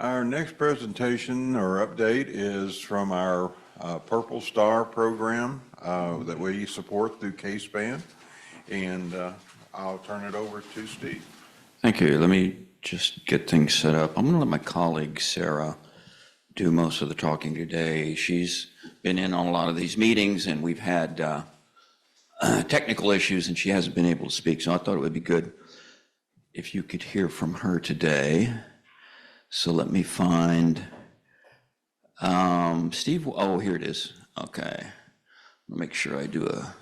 Our next presentation or update is from our Purple Star program that we support through K-SPAN, and I'll turn it over to Steve. Thank you. Let me just get things set up. I'm going to let my colleague Sarah do most of the talking today. She's been in on a lot of these meetings, and we've had technical issues, and she hasn't been able to speak, so I thought it would be good if you could hear from her today. So let me find Steve. Oh, here it is. Okay. I'll make sure I do a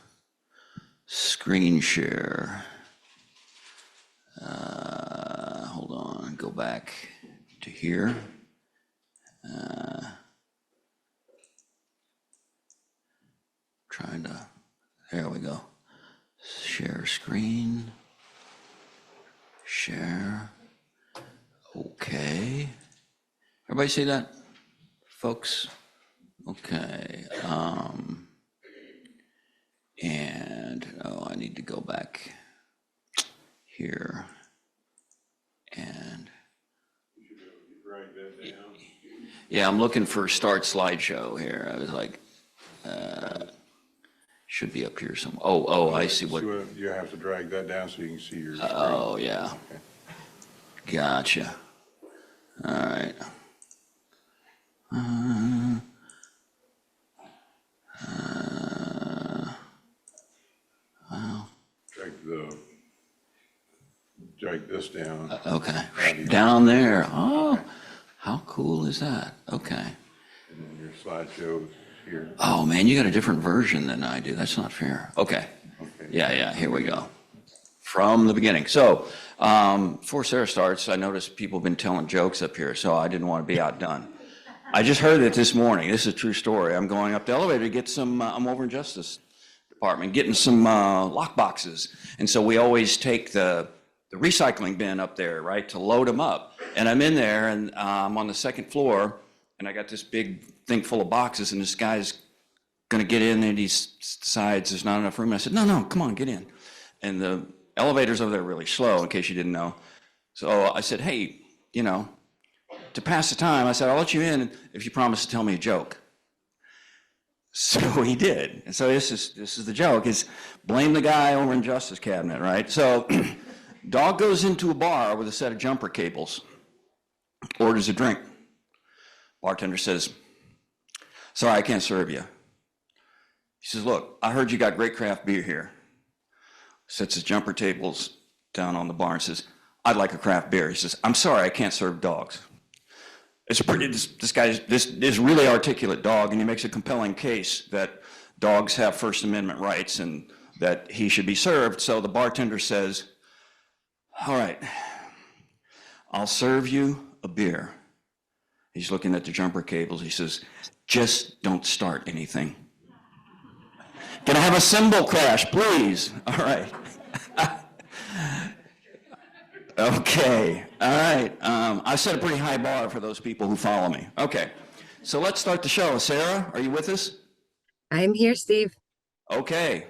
screen share. Hold on, go back to here. Trying to, there we go. Share screen, share. Okay. Everybody see that, folks? Okay. And, oh, I need to go back here. And yeah, I'm looking for start slideshow here. I was like, should be up here somewhere. Oh, I see what. You have to drag that down so you can see your screen. Oh, yeah. Okay. Gotcha. All right. Well. Drag this down. Okay. Down there. Oh, okay. How cool is that? Okay. And then your slideshow here. Oh, man, you got a different version than I do. That's not fair. Okay. Yeah, here we go. From the beginning. So, before Sarah starts, I noticed people have been telling jokes up here, so I didn't want to be outdone. I just heard it this morning. This is a true story. I'm going up the elevator to get some, I'm over in Justice Department, getting some lock boxes. And so we always take the recycling bin up there, right, to load them up. And I'm in there, and I'm on the second floor, and I got this big thing full of boxes, and this guy's going to get in, and he decides there's not enough room. And I said, no, come on, get in. And the elevators over there are really slow, in case you didn't know. So I said, hey, to pass the time, I said, I'll let you in if you promise to tell me a joke. So he did. And so this is the joke, is blame the guy over in Justice Cabinet, right? So dog goes into a bar with a set of jumper cables, orders a drink. Bartender says, sorry, I can't serve you. He says, look, I heard you got great craft beer here. Sets his jumper tables down on the bar and says, I'd like a craft beer. He says, I'm sorry, I can't serve dogs. It's pretty, this really articulate dog, and he makes a compelling case that dogs have First Amendment rights and that he should be served. So the bartender says, all right, I'll serve you a beer. He's looking at the jumper cables. He says, just don't start anything. Can I have a cymbal crash, please? All right. Okay, all right. I set a pretty high bar for those people who follow me. Okay, so let's start the show. Sarah, are you with us? I'm here, Steve. Okay.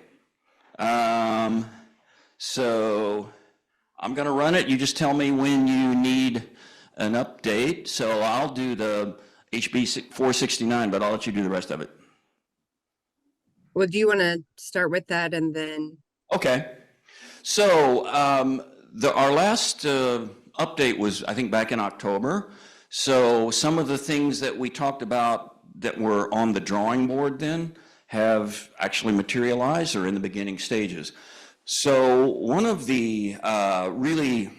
So I'm going to run it. You just tell me when you need an update. So I'll do the HB 469, but I'll let you do the rest of it. Well, do you want to start with that and then? Okay. So our last update was, I think, back in October. So some of the things that we talked about that were on the drawing board then have actually materialized or in the beginning stages. So one of the really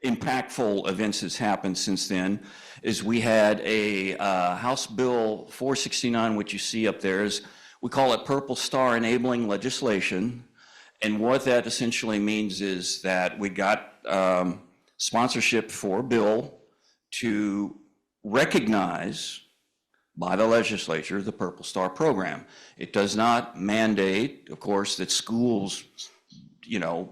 impactful events that's happened since then is we had a House Bill 469, which you see up there is, we call it Purple Star Enabling Legislation. And what that essentially means is that we got sponsorship for a bill to recognize by the legislature the Purple Star program. It does not mandate, of course, that schools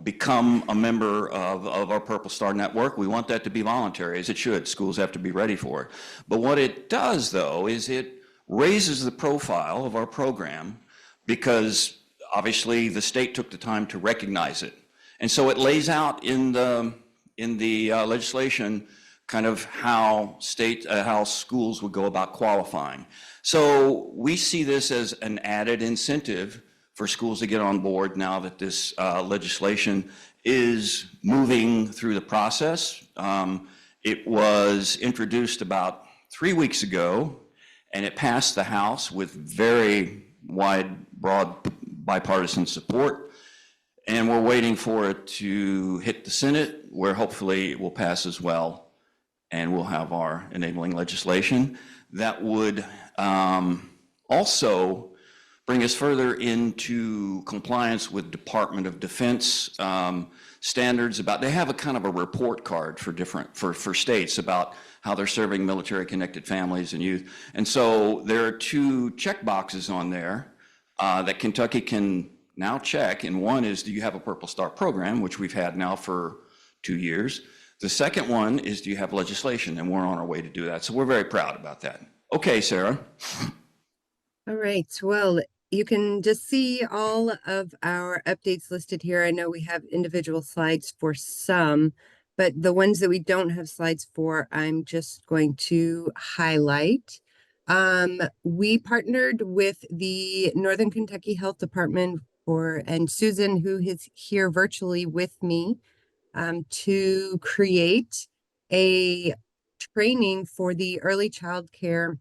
become a member of our Purple Star network. We want that to be voluntary, as it should. Schools have to be ready for it. But what it does, though, is it raises the profile of our program because obviously the state took the time to recognize it. And so it lays out in the legislation kind of how how schools would go about qualifying. So we see this as an added incentive for schools to get on board now that this legislation is moving through the process. It was introduced about 3 weeks ago, and it passed the House with very wide, broad bipartisan support. And we're waiting for it to hit the Senate, where hopefully it will pass as well, and we'll have our enabling legislation that would also bring us further into compliance with Department of Defense standards about, they have a kind of a report card for states about how they're serving military connected families and youth. And so there are 2 check boxes on there that Kentucky can now check. And one is, do you have a Purple Star program, which we've had now for 2 years. The second one is, do you have legislation? And we're on our way to do that. So we're very proud about that. Okay, Sarah. All right, well, you can just see all of our updates listed here. I know we have individual slides for some, but the ones that we don't have slides for, I'm just going to highlight. We partnered with the Northern Kentucky Health Department and Susan, who is here virtually with me, to create a training for the early child care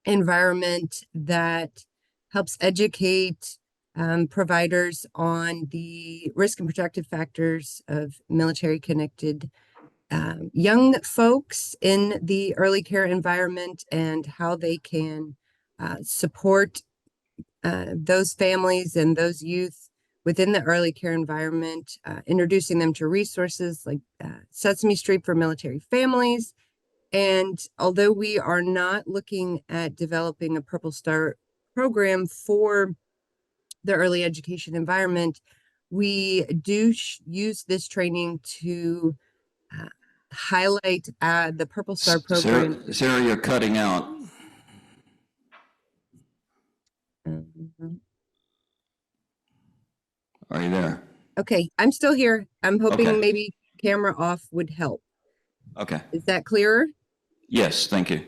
environment that helps educate providers on the risk and protective factors of military connected young folks in the early care environment and how they can support those families and those youth within the early care environment, introducing them to resources like Sesame Street for military families. And although we are not looking at developing a Purple Star program for the early education environment, we do use this training to highlight the Purple Star program. Sarah, you're cutting out. Are you there? Okay, I'm still here. I'm hoping Okay. maybe camera off would help. Okay. Is that clearer? Yes, thank you.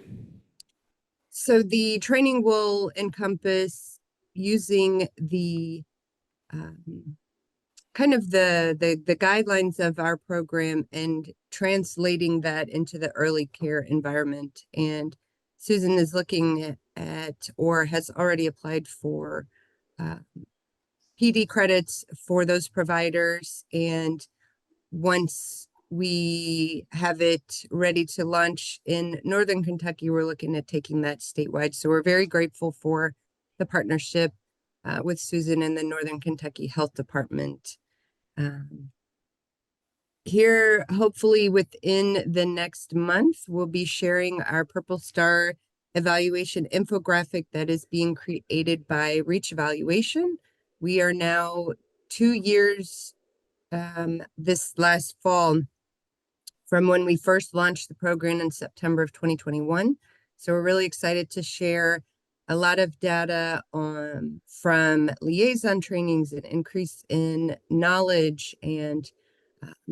So the training will encompass using the kind of the guidelines of our program and translating that into the early care environment. And Susan is looking at or has already applied for PD credits for those providers. And once we have it ready to launch in Northern Kentucky, we're looking at taking that statewide. So we're very grateful for the partnership with Susan and the Northern Kentucky Health Department. Here, hopefully within the next month, we'll be sharing our Purple Star evaluation infographic that is being created by Reach Evaluation. We are now 2 years this last fall from when we first launched the program in September of 2021. So we're really excited to share a lot of data from liaison trainings and increase in knowledge and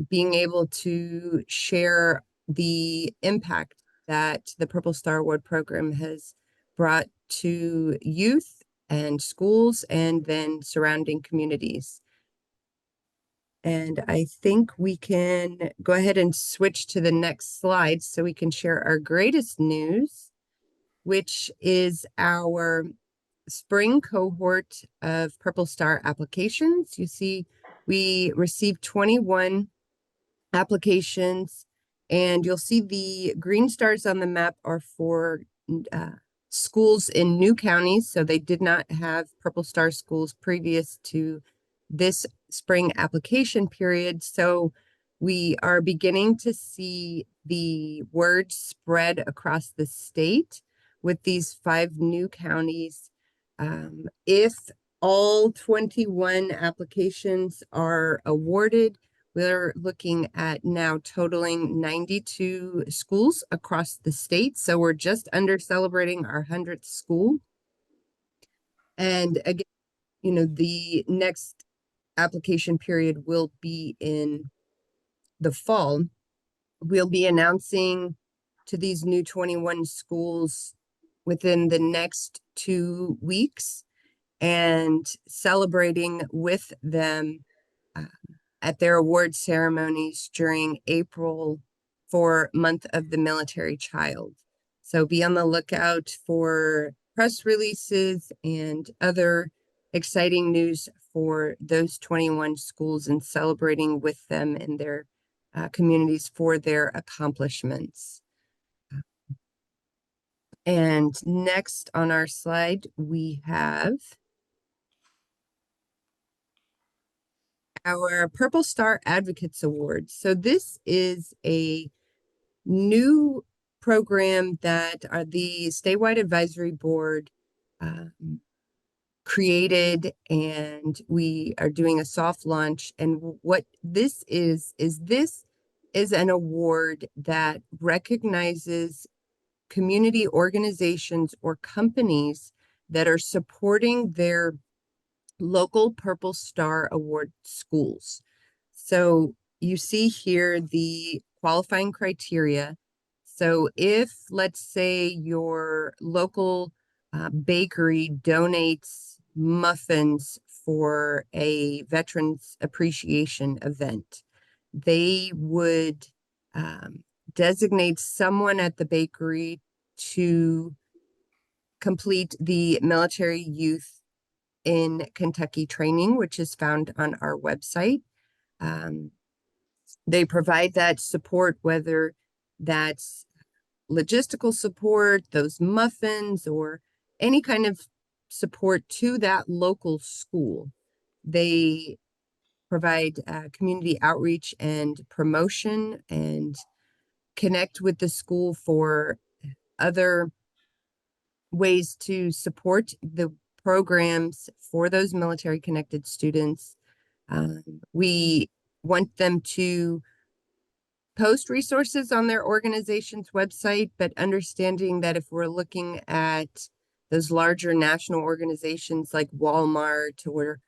being able to share the impact that the Purple Star Award program has brought to youth and schools and then surrounding communities. And I think we can go ahead and switch to the next slide so we can share our greatest news, which is our spring cohort of Purple Star applications. You see, we received 21 applications, and you'll see the green stars on the map are for schools in new counties. So they did not have Purple Star schools previous to this spring application period. So we are beginning to see the word spread across the state with these 5 new counties. If all 21 applications are awarded, we're looking at now totaling 92 schools across the state. So we're just under celebrating our 100th school. And again, you know, the next application period will be in the fall. we'll be announcing to these new 21 schools within the next 2 weeks and celebrating with them uh, at their award ceremonies during April for Month of the Military Child. So be on the lookout for press releases and other exciting news for those 21 schools and celebrating with them and their communities for their accomplishments. And next on our slide, we have our Purple Star Advocates Award. So this is a new program that the statewide advisory board created, and we are doing a soft launch. And what this is this is an award that recognizes community organizations or companies that are supporting their local Purple Star Award schools. So you see here the qualifying criteria. So if, let's say, your local bakery donates muffins for a Veterans Appreciation event, they would designate someone at the bakery to complete the military youth in Kentucky training, which is found on our website. They provide that support, whether that's logistical support, those muffins, or any kind of support to that local school. They provide community outreach and promotion and connect with the school for other ways to support the programs for those military connected students. We want them to post resources on their organization's website, but understanding that if we're looking at those larger national organizations like Walmart or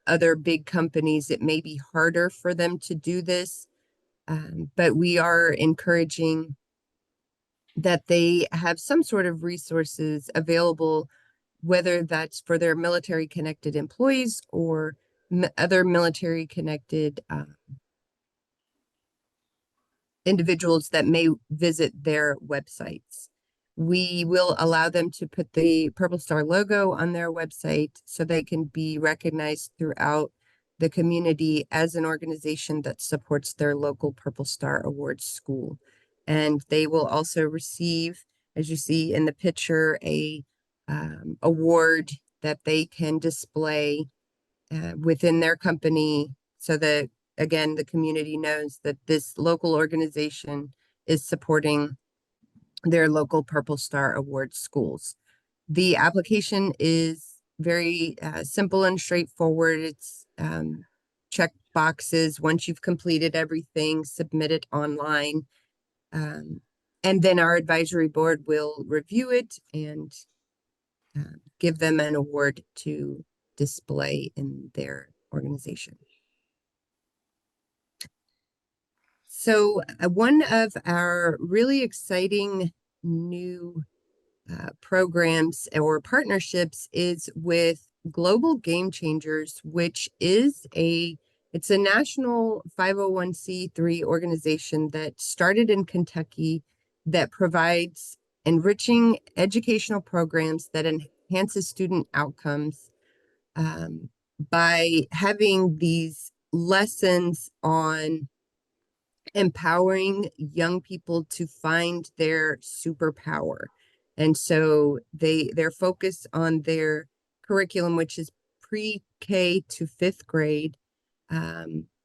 other big companies, it may be harder for them to do this. But we are encouraging that they have some sort of resources available, whether that's for their military connected employees or other military connected individuals that may visit their websites. We will allow them to put the Purple Star logo on their website so they can be recognized throughout the community as an organization that supports their local Purple Star Awards school. And they will also receive, as you see in the picture, a award that they can display within their company so that, again, the community knows that this local organization is supporting their local Purple Star Award schools. The application is very simple and straightforward. It's check boxes. Once you've completed everything, submit it online. And then our advisory board will review it and give them an award to display in their organization. So one of our really exciting new programs or partnerships is with Global Game Changers, which is it's a national 501c3 organization that started in Kentucky that provides enriching educational programs that enhances student outcomes by having these lessons on empowering young people to find their superpower. And so they're focused on their curriculum, which is pre-K to 5th grade,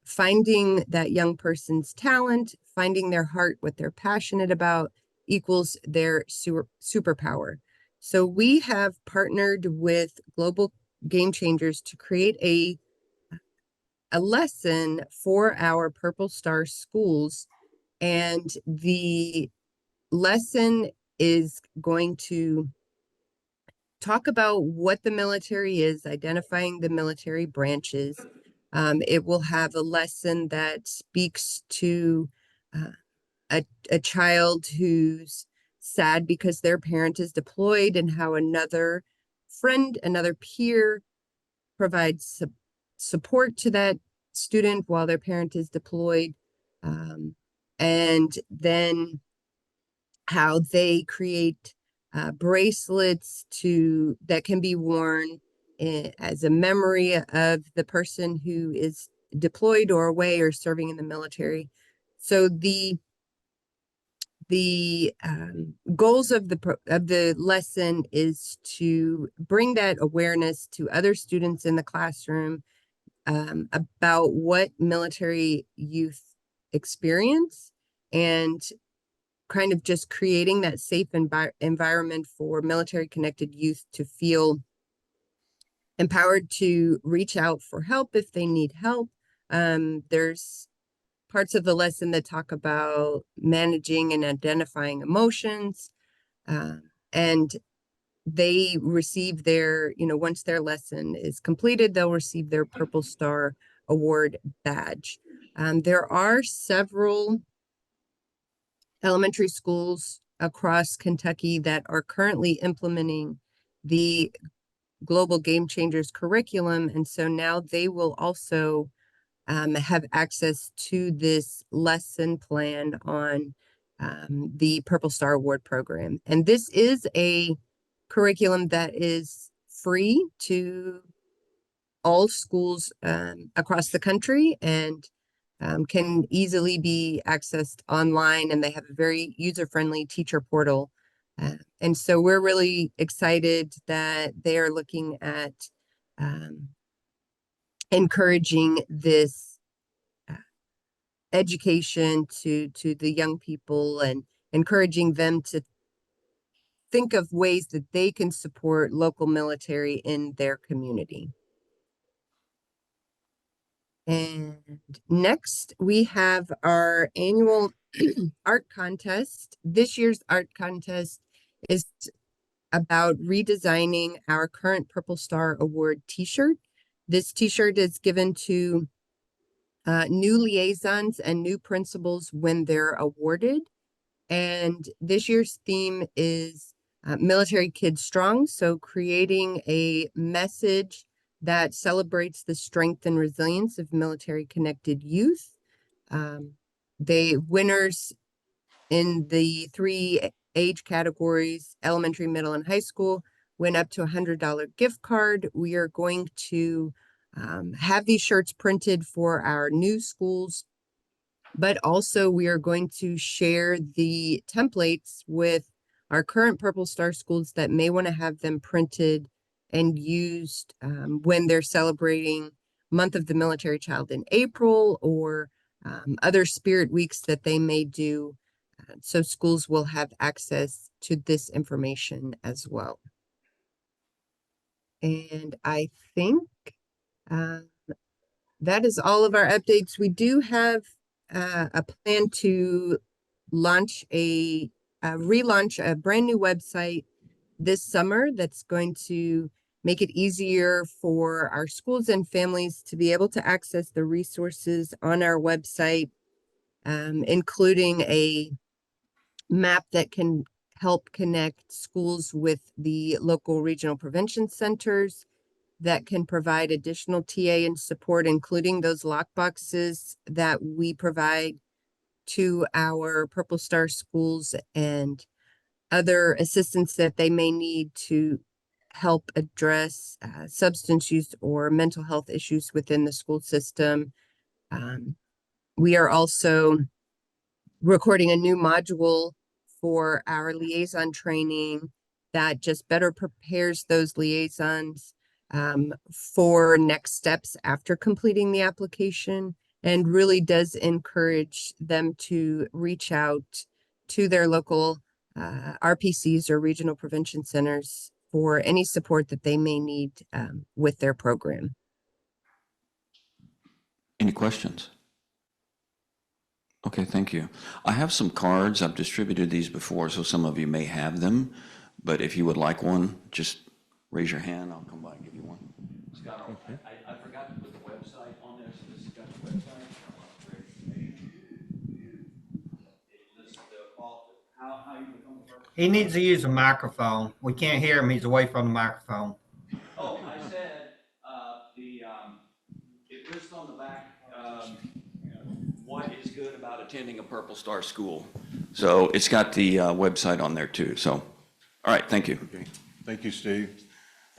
finding that young person's talent, finding their heart, what they're passionate about, equals their superpower. So we have partnered with Global Game Changers to create a lesson for our Purple Star schools, and the lesson is going to talk about what the military is, identifying the military branches. It will have a lesson that speaks to a child who's sad because their parent is deployed, and how another friend, another peer provides support to that student while their parent is deployed. And then how they create bracelets that can be worn as a memory of the person who is deployed or away or serving in the military. So the goals of the lesson is to bring that awareness to other students in the classroom about what military youth experience, and kind of just creating that safe environment for military connected youth to feel empowered to reach out for help if they need help. There's parts of the lesson that talk about managing and identifying emotions. And they receive their, once their lesson is completed, they'll receive their Purple Star Award badge. There are several elementary schools across Kentucky that are currently implementing the Global Game Changers curriculum. And so now they will also have access to this lesson plan on the Purple Star Award program. And this is a curriculum that is free to all schools across the country, and can easily be accessed online, and they have a very user-friendly teacher portal. And so we're really excited that they are looking at encouraging this education to the young people, and encouraging them to think of ways that they can support local military in their community. And next, we have our annual art contest. This year's art contest is about redesigning our current Purple Star Award t-shirt. This t-shirt is given to new liaisons and new principals when they're awarded. And this year's theme is Military Kids Strong. So creating a message that celebrates the strength and resilience of military connected youth. The winners in the 3 age categories, elementary, middle, and high school, win up to $100 gift card. We are going to have these shirts printed for our new schools, but also we are going to share the templates with our current Purple Star schools that may want to have them printed and used when they're celebrating Month of the Military Child in April, or other spirit weeks that they may do. So schools will have access to this information as well. And I think that is all of our updates. We do have a plan to relaunch a brand new website this summer that's going to make it easier for our schools and families to be able to access the resources on our website, including a map that can help connect schools with the local regional prevention centers, that can provide additional TA and support, including those lock boxes that we provide to our Purple Star schools, and other assistance that they may need to help address substance use or mental health issues within the school system. We are also recording a new module for our liaison training that just better prepares those liaisons for next steps after completing the application, and really does encourage them to reach out to their local RPCs or regional prevention centers for any support that they may need with their program. Any questions? Okay, thank you. I have some cards. I've distributed these before, so some of you may have them. But if you would like one, just raise your hand. I'll come by and give you one. Scott, I forgot to put the website on there, so this is Scott's website. It how you become a purple? He needs to use a microphone. We can't hear him. He's away from the microphone. Oh, I said, it lists on the back, what is good about attending a Purple Star school. So it's got the website on there too. So, all right, thank you. Okay. Thank you, Steve.